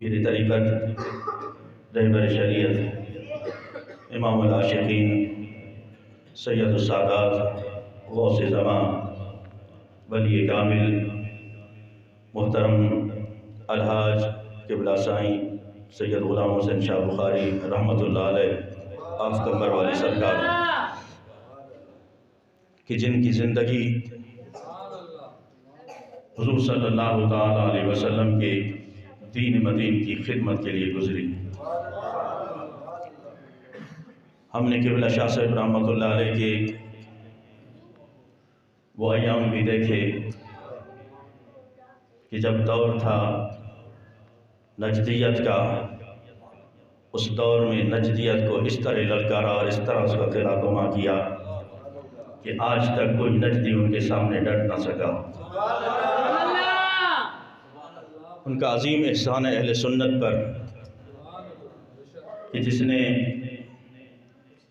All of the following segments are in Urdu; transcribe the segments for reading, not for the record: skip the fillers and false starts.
پیر طریقت رہبر شریعت امام العاشقین سید السادات غوث زمان ولی کامل محترم الحاج قبلہ سائیں سید غلام حسین شاہ بخاری رحمۃ اللہ علیہ آف کمبر والی سرکار کہ جن کی زندگی حضور صلی اللہ تعالیٰ علیہ وسلم کے دین مدین کی خدمت کے لیے گزری۔ ہم نے قبلہ شاہ صاحب رحمۃ اللہ علیہ کے وہ ایام بھی دیکھے کہ جب دور تھا نجدیت کا، اس دور میں نجدیت کو اس طرح للکارا اور اس طرح اس کا خلا گما کیا کہ آج تک کوئی نجدی ان کے سامنے ڈٹ نہ سکا۔ ان کا عظیم احسان ہے اہل سنت پر کہ جس نے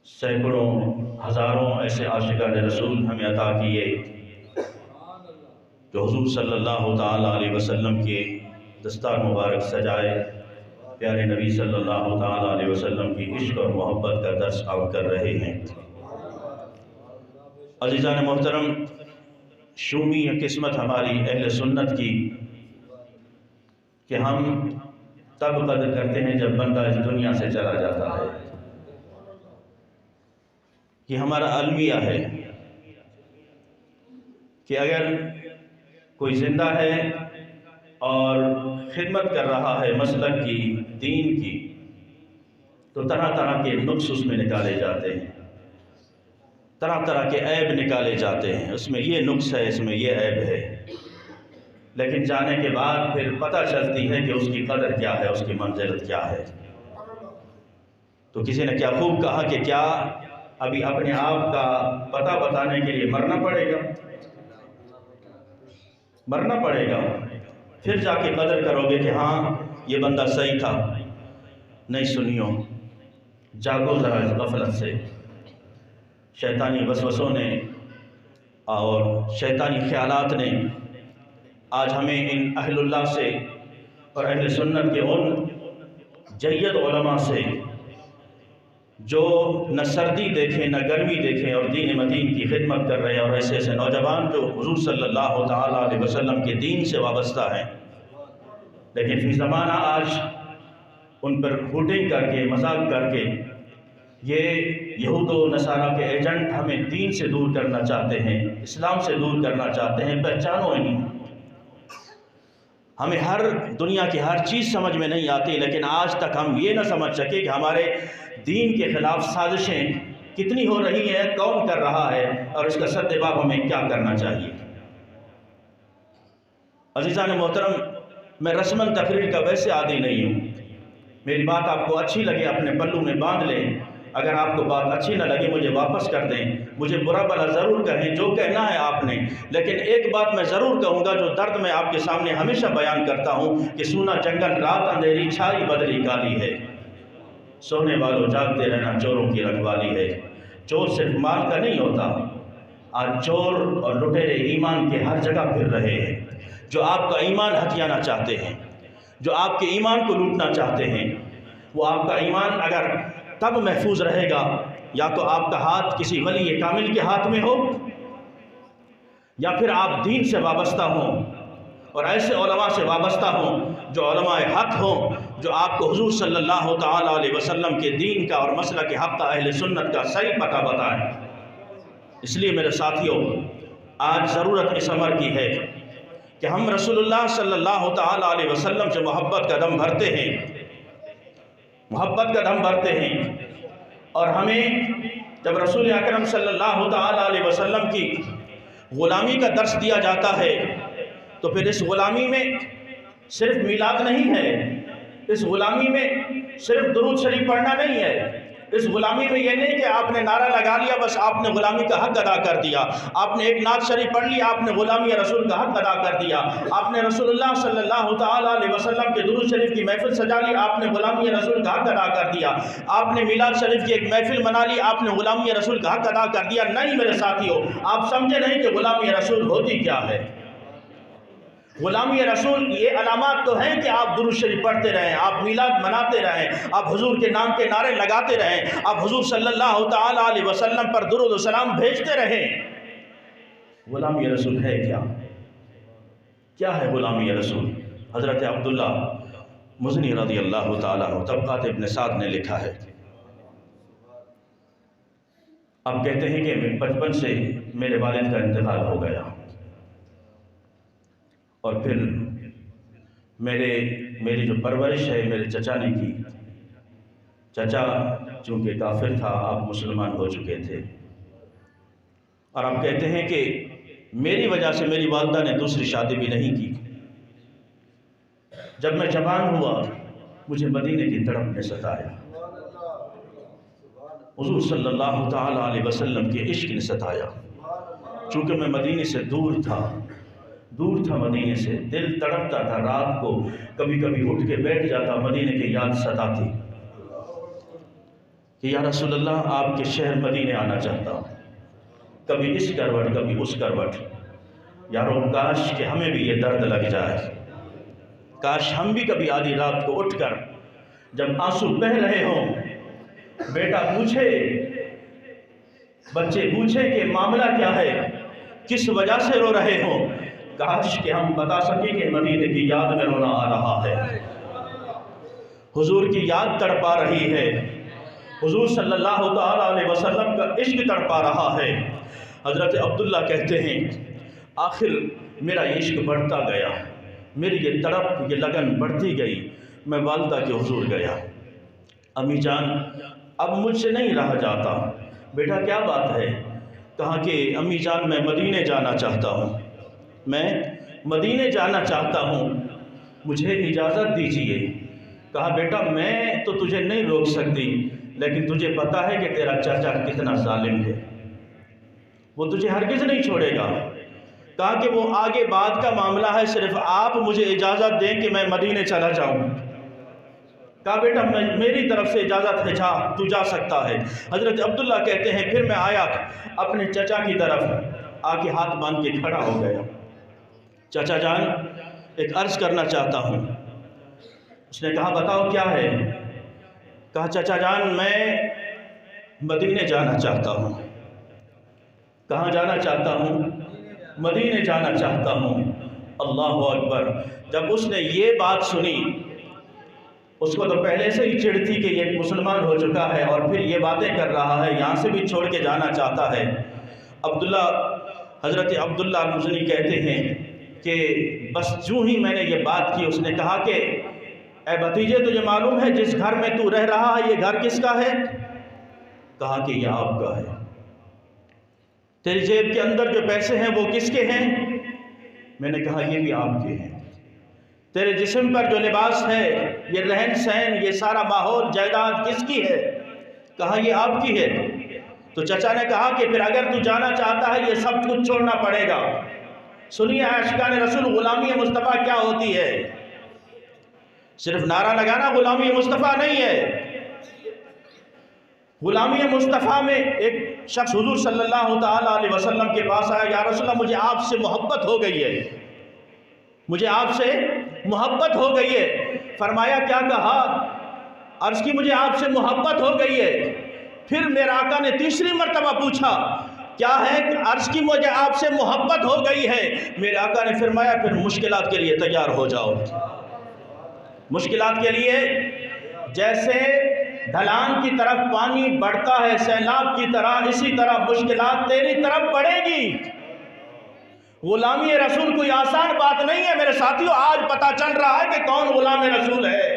سینکڑوں ہزاروں ایسے عاشقان رسول ہمیں عطا کیے جو حضور صلی اللہ تعالیٰ علیہ وسلم کے دستار مبارک سجائے، پیارے نبی صلی اللہ تعالیٰ علیہ وسلم کی عشق اور محبت کا درس عام کر رہے ہیں۔ عزیزان محترم، شومی قسمت ہماری اہل سنت کی کہ ہم تب قدر کرتے ہیں جب بندہ اس دنیا سے چلا جاتا ہے۔ یہ ہمارا المیہ ہے کہ اگر کوئی زندہ ہے اور خدمت کر رہا ہے مسلک کی، دین کی، تو طرح طرح کے نقص اس میں نکالے جاتے ہیں، طرح طرح کے عیب نکالے جاتے ہیں، اس میں یہ نقص ہے، اس میں یہ عیب ہے، لیکن جانے کے بعد پھر پتہ چلتی ہے کہ اس کی قدر کیا ہے، اس کی منزلت کیا ہے۔ تو کسی نے کیا خوب کہا کہ کیا ابھی اپنے آپ کا پتہ بتانے کے لیے مرنا پڑے گا؟ مرنا پڑے گا، پھر جا کے قدر کرو گے کہ ہاں یہ بندہ صحیح تھا۔ نہیں سنیو، جاگو ذرا اس غفلت سے۔ شیطانی وسوسوں نے اور شیطانی خیالات نے آج ہمیں ان اہل اللہ سے اور اہل سنت کے ان جید علماء سے جو نہ سردی دیکھیں نہ گرمی دیکھیں اور دین مدین کی خدمت کر رہے ہیں، اور ایسے ایسے نوجوان جو حضور صلی اللہ تعالیٰ علیہ وسلم کے دین سے وابستہ ہیں، لیکن فی زمانہ آج ان پر ہوٹنگ کر کے مذاق کر کے یہ یہود و نصارہ کے ایجنٹ ہمیں دین سے دور کرنا چاہتے ہیں، اسلام سے دور کرنا چاہتے ہیں۔ پہچانو انہیں، ہمیں ہر دنیا کی ہر چیز سمجھ میں نہیں آتی، لیکن آج تک ہم یہ نہ سمجھ سکے کہ ہمارے دین کے خلاف سازشیں کتنی ہو رہی ہیں، کون کر رہا ہے، اور اس کا سدباب ہمیں کیا کرنا چاہیے۔ عزیزان محترم، میں رسماً تقریر کا ویسے عادی نہیں ہوں، میری بات آپ کو اچھی لگے اپنے پلو میں باندھ لیں، اگر آپ کو بات اچھی نہ لگے مجھے واپس کر دیں، مجھے برا بھلا ضرور کہیں، جو کہنا ہے آپ نے، لیکن ایک بات میں ضرور کہوں گا جو درد میں آپ کے سامنے ہمیشہ بیان کرتا ہوں کہ سونا جنگل رات اندھیری چھائی بدلی کالی ہے، سونے والوں جاگتے رہنا چوروں کی رکھوالی ہے۔ چور صرف مال کا نہیں ہوتا، آج چور اور لٹیرے ایمان کے ہر جگہ پھر رہے ہیں، جو آپ کا ایمان ہتھیانا چاہتے ہیں، جو آپ کے ایمان کو لوٹنا چاہتے ہیں۔ وہ آپ کا ایمان اگر تب محفوظ رہے گا یا تو آپ کا ہاتھ کسی ولی کامل کے ہاتھ میں ہو، یا پھر آپ دین سے وابستہ ہوں اور ایسے علماء سے وابستہ ہوں جو علماء حق ہوں، جو آپ کو حضور صلی اللہ تعالیٰ علیہ وسلم کے دین کا اور مسلک حق کا، اہل سنت کا صحیح پتہ بتائیں۔ اس لیے میرے ساتھیوں، آج ضرورت اس امر کی ہے کہ ہم رسول اللہ صلی اللہ تعالیٰ علیہ وسلم سے محبت کا دم بھرتے ہیں، محبت کا دم بھرتے ہیں، اور ہمیں جب رسول اکرم صلی اللہ تعالیٰ علیہ وسلم کی غلامی کا درس دیا جاتا ہے تو پھر اس غلامی میں صرف میلاد نہیں ہے، اس غلامی میں صرف درود شریف پڑھنا نہیں ہے، اس غلامی میں یہ نہیں کہ آپ نے نعرہ لگا لیا بس آپ نے غلامی کا حق ادا کر دیا، آپ نے ایک نعت شریف پڑھ لی آپ نے غلامی رسول کا حق ادا کر دیا، آپ نے رسول اللہ صلی اللہ تعالیٰ علیہ وسلم کے درود شریف کی محفل سجا لی آپ نے غلامی رسول کا حق ادا کر دیا، آپ نے میلاد شریف کی ایک محفل منا لی آپ نے غلامی رسول کا حق ادا کر دیا۔ نہیں میرے ساتھیوں، آپ سمجھے نہیں کہ غلامی رسول ہوتی کیا ہے۔ غلامی رسول یہ علامات تو ہیں کہ آپ درود شریف پڑھتے رہیں، آپ میلاد مناتے رہیں، آپ حضور کے نام کے نعرے لگاتے رہیں، آپ حضور صلی اللہ تعالیٰ علیہ وسلم پر درود و سلام بھیجتے رہیں۔ غلامی رسول ہے کیا؟ کیا ہے غلامی رسول؟ حضرت عبداللہ مزنی رضی اللہ تعالیٰ عنہ طبقات ابن سعد نے لکھا ہے، آپ کہتے ہیں کہ بچپن سے میرے والد کا انتقال ہو گیا، اور پھر میری جو پرورش ہے میرے چچا نے کی۔ چچا چونکہ کافر تھا، آپ مسلمان ہو چکے تھے، اور آپ کہتے ہیں کہ میری وجہ سے میری والدہ نے دوسری شادی بھی نہیں کی۔ جب میں جوان ہوا مجھے مدینے کی تڑپ نے ستایا، حضور صلی اللہ تعالیٰ علیہ وسلم کے عشق نے ستایا۔ چونکہ میں مدینے سے دور تھا مدینے سے، دل تڑپتا تھا، رات کو کبھی کبھی اٹھ کے بیٹھ جاتا، مدینے کی یاد ستاتی کہ یا رسول اللہ آپ کے شہر مدینے آنا چاہتا ہوں، کبھی اس کروٹ کبھی اس کروٹ۔ یارو کاش کہ ہمیں بھی یہ درد لگ جائے، کاش ہم بھی کبھی آدھی رات کو اٹھ کر جب آنسو بہہ رہے ہوں، بیٹا پوچھے، بچے پوچھے کہ معاملہ کیا ہے، کس وجہ سے رو رہے ہوں، کاش کہ ہم بتا سکیں کہ مدینے کی یاد میں رونا آ رہا ہے، حضور کی یاد تڑپا رہی ہے، حضور صلی اللہ تعالیٰ علیہ وسلم کا عشق تڑپا رہا ہے۔ حضرت عبداللہ کہتے ہیں آخر میرا عشق بڑھتا گیا، میری یہ تڑپ یہ لگن بڑھتی گئی، میں والدہ کے حضور گیا، امی جان اب مجھ سے نہیں رہا جاتا۔ بیٹا کیا بات ہے؟ کہا کہ امی جان میں مدینے جانا چاہتا ہوں، میں مدینے جانا چاہتا ہوں، مجھے اجازت دیجیے۔ کہا بیٹا میں تو تجھے نہیں روک سکتی، لیکن تجھے پتا ہے کہ تیرا چاچا کتنا ظالم ہے، وہ تجھے ہرگز نہیں چھوڑے گا۔ کہا کہ وہ آگے بعد کا معاملہ ہے، صرف آپ مجھے اجازت دیں کہ میں مدینے چلا جاؤں۔ کہا بیٹا میری طرف سے اجازت ہے، تو جا سکتا ہے۔ حضرت عبداللہ کہتے ہیں پھر میں آیا اپنے چچا کی طرف، آ کے ہاتھ باندھ کے کھڑا ہو گیا، چچا جان ایک عرض کرنا چاہتا ہوں۔ اس نے کہا بتاؤ کیا ہے؟ کہا چچا جان میں مدینے جانا چاہتا ہوں۔ کہاں جانا چاہتا ہوں؟ مدینے جانا چاہتا ہوں۔ اللہ اکبر! جب اس نے یہ بات سنی، اس کو تو پہلے سے ہی چڑ تھی کہ یہ مسلمان ہو چکا ہے اور پھر یہ باتیں کر رہا ہے، یہاں سے بھی چھوڑ کے جانا چاہتا ہے۔ حضرت عبداللہ مزنی کہتے ہیں کہ بس جو ہی میں نے یہ بات کی، اس نے کہا کہ اے بھتیجے تجھے معلوم ہے جس گھر میں تو رہ رہا ہے یہ گھر کس کا ہے؟ کہا کہ یہ آپ کا ہے۔ تیری جیب کے اندر جو پیسے ہیں وہ کس کے ہیں؟ میں نے کہا یہ بھی آپ کے ہیں۔ تیرے جسم پر جو لباس ہے، یہ رہن سہن، یہ سارا ماحول جائیداد کس کی ہے؟ کہا یہ آپ کی ہے۔ تو چچا نے کہا کہ پھر اگر تو جانا چاہتا ہے یہ سب کچھ چھوڑنا پڑے گا۔ سنیے عاشقان رسول، غلامی مصطفیٰ کیا ہوتی ہے؟ صرف نعرہ لگانا غلامی مصطفیٰ نہیں ہے۔ غلامی مصطفیٰ میں ایک شخص حضور صلی اللہ تعالیٰ علیہ وسلم کے پاس آیا، یا رسول اللہ مجھے آپ سے محبت ہو گئی ہے، مجھے آپ سے محبت ہو گئی ہے۔ فرمایا کیا کہا؟ عرض کی مجھے آپ سے محبت ہو گئی ہے۔ پھر میرے آقا نے تیسری مرتبہ پوچھا کیا ہے؟ عرض کی مجھے آپ سے محبت ہو گئی ہے۔ میرے آقا نے فرمایا پھر مشکلات کے لیے تیار ہو جاؤ۔ مشکلات کے لیے جیسے ڈھلان کی طرف پانی بڑھتا ہے سیلاب کی طرح، اسی طرح مشکلات تیری طرف بڑھے گی۔ غلامی رسول کوئی آسان بات نہیں ہے میرے ساتھیوں۔ آج پتہ چل رہا ہے کہ کون غلام رسول ہے۔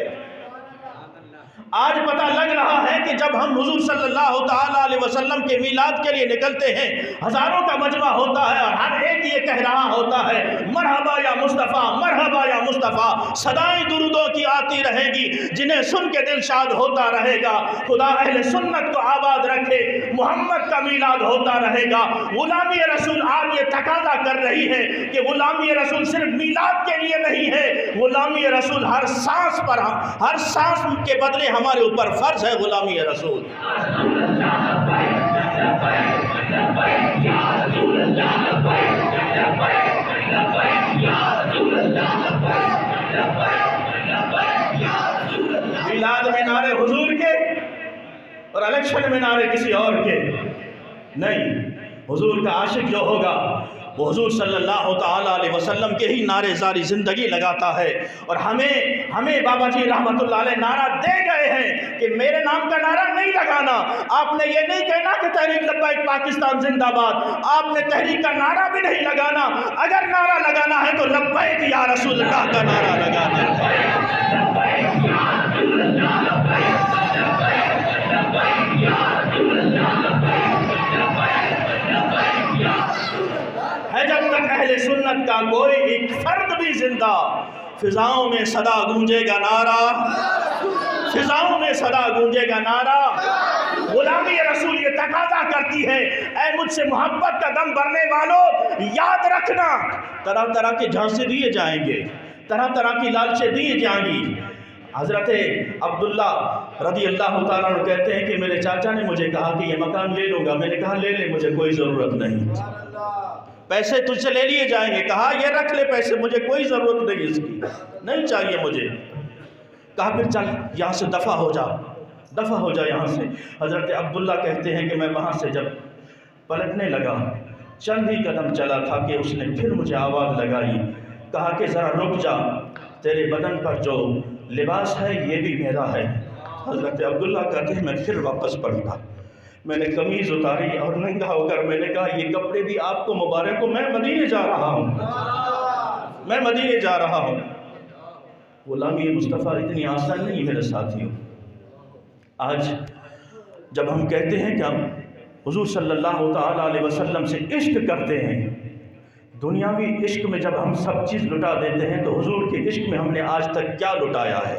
آج پتہ لگ رہا ہے کہ جب ہم حضور صلی اللہ تعالیٰ علیہ وسلم کے میلاد کے لیے نکلتے ہیں، ہزاروں کا مجمع ہوتا ہے اور ہر ایک یہ کہہ رہا ہوتا ہے مرحبا یا مصطفیٰ، مرحبا یا مصطفیٰ۔ صدائیں درودوں کی آتی رہے گی جنہیں سن کے دل شاد ہوتا رہے گا۔ خدا اہل سنت کو آباد رکھے، محمد کا میلاد ہوتا رہے گا۔ غلامی رسول آج یہ تقاضا کر رہی ہے کہ غلامی رسول صرف میلاد کے لیے نہیں ہے، غلامی رسول ہر سانس پر، ہر سانس کے بدلے ہمارے اوپر فرض ہے غلامی رسول۔ یا رسول اللہ میلاد میں نعرے حضور کے اور الیکشن میں نعرے کسی اور کے نہیں. حضور کا عاشق جو ہوگا وہ حضور صلی اللہ تعالیٰ علیہ وسلم کے ہی نعرے ساری زندگی لگاتا ہے. اور ہمیں بابا جی رحمت اللہ علیہ نعرہ دے گئے ہیں کہ میرے نام کا نعرہ نہیں لگانا. آپ نے یہ نہیں کہنا کہ تحریک لبیک پاکستان زندہ باد. آپ نے تحریک کا نعرہ بھی نہیں لگانا. اگر نعرہ لگانا ہے تو لبیک یا رسول اللہ کا نعرہ لگانا ہے. جب تک اہل سنت کا کوئی ایک فرد بھی زندہ، فضاؤں میں صدا گونجے گا نعرہ، فضاؤں میں صدا گونجے گا نعرہ. غلامی رسول یہ تقاضا کرتی ہے، اے مجھ سے محبت کا دم بھرنے والوں، یاد رکھنا طرح طرح کے جھانسے دیے جائیں گے، طرح طرح کی لالچیں دی جائیں گی. حضرت عبداللہ رضی اللہ تعالیٰ عنہ کہتے ہیں کہ میرے چاچا نے مجھے کہا کہ یہ مکان لے لوں گا. میں نے کہا لے لے، مجھے کوئی ضرورت نہیں. پیسے تجھ سے لے لیے جائیں گے. کہا یہ رکھ لے پیسے، مجھے کوئی ضرورت نہیں اس کی، نہیں چاہیے مجھے. کہا پھر چل یہاں سے دفع ہو جا، دفع ہو جا یہاں سے. حضرت عبداللہ کہتے ہیں کہ میں وہاں سے جب پلٹنے لگا، چند ہی قدم چلا تھا کہ اس نے پھر مجھے آواز لگائی. کہا کہ ذرا رک جا، تیرے بدن پر جو لباس ہے یہ بھی میرا ہے. حضرت عبداللہ کہتے ہیں میں پھر واپس پلٹا. میں نے قمیض اتاری اور ننگا ہو کر میں نے کہا یہ کپڑے بھی آپ کو مبارک ہو، میں مدینے جا رہا ہوں، میں مدینے جا رہا ہوں. غلامی مصطفیٰ اتنی آسان نہیں میرے ساتھیوں. آج جب ہم کہتے ہیں کہ ہم حضور صلی اللہ تعالیٰ علیہ وسلم سے عشق کرتے ہیں، دنیاوی عشق میں جب ہم سب چیز لٹا دیتے ہیں تو حضور کے عشق میں ہم نے آج تک کیا لٹایا ہے،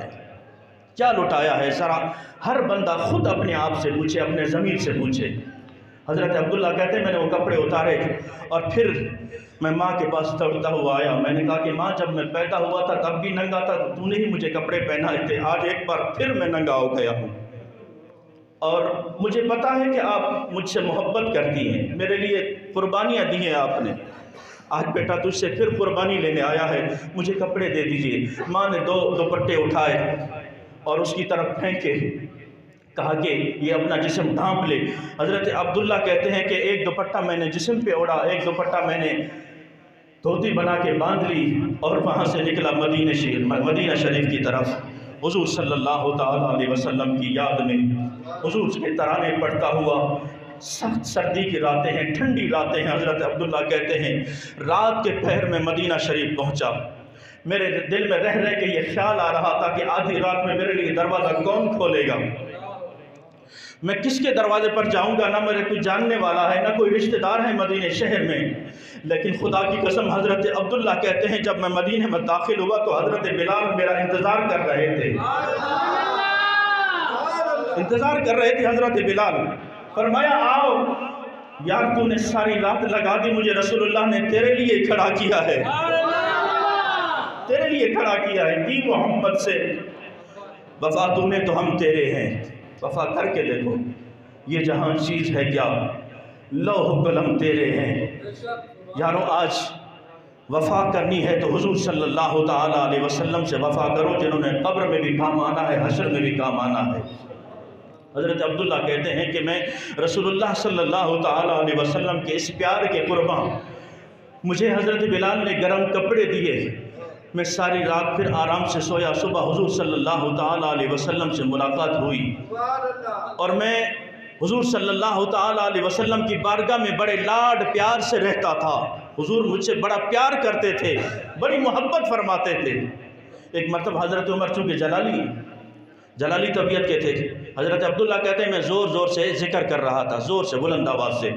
کیا لٹایا ہے؟ ذرا ہر بندہ خود اپنے آپ سے پوچھے، اپنے ضمیر سے پوچھے. حضرت عبداللہ کہتے ہیں میں نے وہ کپڑے اتارے اور پھر میں ماں کے پاس دوڑتا ہوا آیا. میں نے کہا کہ ماں جب میں پیدا ہوا تھا تب بھی ننگا تھا، تو نے ہی مجھے کپڑے پہنائے تھے، آج ایک بار پھر میں ننگا ہو گیا ہوں اور مجھے پتا ہے کہ آپ مجھ سے محبت کرتی ہیں، میرے لیے قربانیاں دی ہیں آپ نے. آج بیٹا تجھ سے پھر قربانی لینے آیا ہے، مجھے کپڑے دے دیجئے. ماں نے دو دوپٹے اٹھائے اور اس کی طرف پھینکے. کہا کہ یہ اپنا جسم ڈھانپ لے. حضرت عبداللہ کہتے ہیں کہ ایک دوپٹہ میں نے جسم پہ اوڑھا، ایک دوپٹہ میں نے دھوتی بنا کے باندھ لی اور وہاں سے نکلا مدینہ شریف کی طرف. حضور صلی اللہ تعالیٰ علیہ وسلم کی یاد میں حضور کے ترانے پڑھتا ہوا. سخت سردی کی راتیں ہیں، ٹھنڈی راتیں ہیں. حضرت عبداللہ کہتے ہیں رات کے پہر میں مدینہ شریف پہنچا. میرے دل میں رہ کے یہ خیال آ رہا تھا کہ آدھی رات میں میرے لیے دروازہ کون کھولے گا، میں کس کے دروازے پر جاؤں گا؟ نہ میرے کوئی جاننے والا ہے، نہ کوئی رشتہ دار ہے مدینہ شہر میں. لیکن خدا کی قسم حضرت عبداللہ کہتے ہیں جب میں مدینہ میں داخل ہوا تو حضرت بلال میرا انتظار کر رہے تھے، انتظار کر رہے تھے حضرت بلال. فرمایا آؤ یار، تو نے ساری رات لگا دی، مجھے رسول اللہ نے تیرے لیے کھڑا کیا ہے، تیرے لیے کھڑا کیا ہے. کی محمد سے وفا تو نے تو ہم تیرے ہیں، وفا کر کے دیکھو یہ جہاں چیز ہے کیا، لوح قلم تیرے ہیں. یارو آج وفا کرنی ہے تو حضور صلی اللہ تعالیٰ علیہ وسلم سے وفا کرو، جنہوں نے قبر میں بھی کام آنا ہے، حشر میں بھی کام آنا ہے. حضرت عبداللہ کہتے ہیں کہ میں رسول اللہ صلی اللہ تعالیٰ علیہ وسلم کے اس پیار کے قربان مجھے حضرت بلال نے گرم کپڑے دیے. میں ساری رات پھر آرام سے سویا. صبح حضور صلی اللہ تعالیٰ علیہ وسلم سے ملاقات ہوئی اور میں حضور صلی اللہ تعالیٰ علیہ وسلم کی بارگاہ میں بڑے لاڈ پیار سے رہتا تھا. حضور مجھ سے بڑا پیار کرتے تھے، بڑی محبت فرماتے تھے. ایک مرتبہ حضرت عمر چونکہ جلالی طبیعت کے تھے، حضرت عبداللہ کہتے ہیں میں زور زور سے ذکر کر رہا تھا، زور سے بلند آواز سے.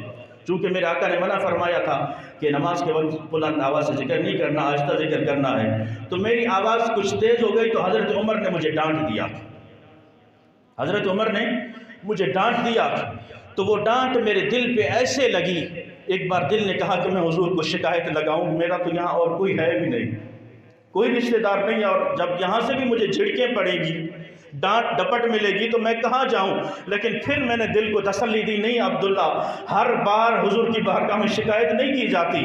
چونکہ میرے آقا نے منع فرمایا تھا کہ نماز کے وقت بلند آواز سے ذکر نہیں کرنا، آہستہ ذکر کرنا ہے. تو میری آواز کچھ تیز ہو گئی تو حضرت عمر نے مجھے ڈانٹ دیا. حضرت عمر نے مجھے ڈانٹ دیا تو وہ ڈانٹ میرے دل پہ ایسے لگی. ایک بار دل نے کہا کہ میں حضور کو شکایت لگاؤں، میرا تو یہاں اور کوئی ہے بھی نہیں، کوئی رشتہ دار نہیں ہے، اور جب یہاں سے بھی مجھے جھڑکیں پڑے گی، ڈانٹ ڈپٹ ملے گی تو میں کہاں جاؤں. لیکن پھر میں نے دل کو تسلی دی، نہیں عبداللہ، ہر بار حضور کی بارگاہ میں شکایت نہیں کی جاتی.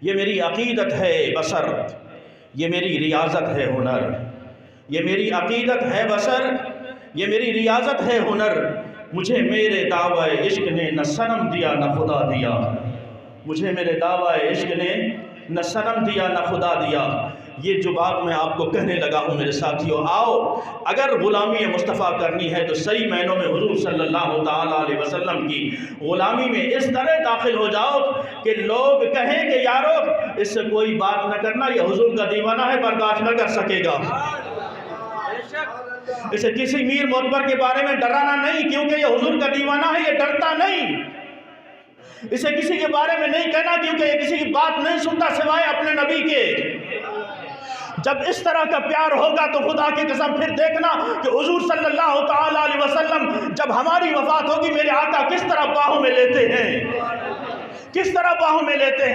یہ میری عقیدت ہے بصر، یہ میری ریاضت ہے ہنر، یہ میری عقیدت ہے بصر، یہ میری ریاضت ہے ہنر، مجھے میرے دعوی عشق نے نہ صنم دیا نہ خدا دیا، مجھے میرے دعوی عشق نے نہ صنم دیا نہ خدا دیا۔ یہ جو بات میں آپ کو کہنے لگا ہوں میرے ساتھیوں، آؤ اگر غلامی مصطفیٰ کرنی ہے تو صحیح معنوں میں حضور صلی اللہ تعالیٰ علیہ وسلم کی غلامی میں اس طرح داخل ہو جاؤ کہ لوگ کہیں کہ یارو اس سے کوئی بات نہ کرنا، یہ حضور کا دیوانہ ہے، برداشت نہ کر سکے گا۔ اسے کسی میر معتبر کے بارے میں ڈرانا نہیں، کیونکہ یہ حضور کا دیوانہ ہے، یہ ڈرتا نہیں۔ اسے کسی کے بارے میں نہیں کہنا، کیونکہ یہ کسی کی بات نہیں سنتا سوائے اپنے نبی کے۔ جب اس طرح کا پیار ہوگا تو خدا کی قسم پھر دیکھنا کہ حضور صلی اللہ تعالیٰ علیہ وسلم جب ہماری وفات ہوگی میرے آقا کس طرح باہوں میں لیتے ہیں، کس طرح باہوں میں لیتے ہیں۔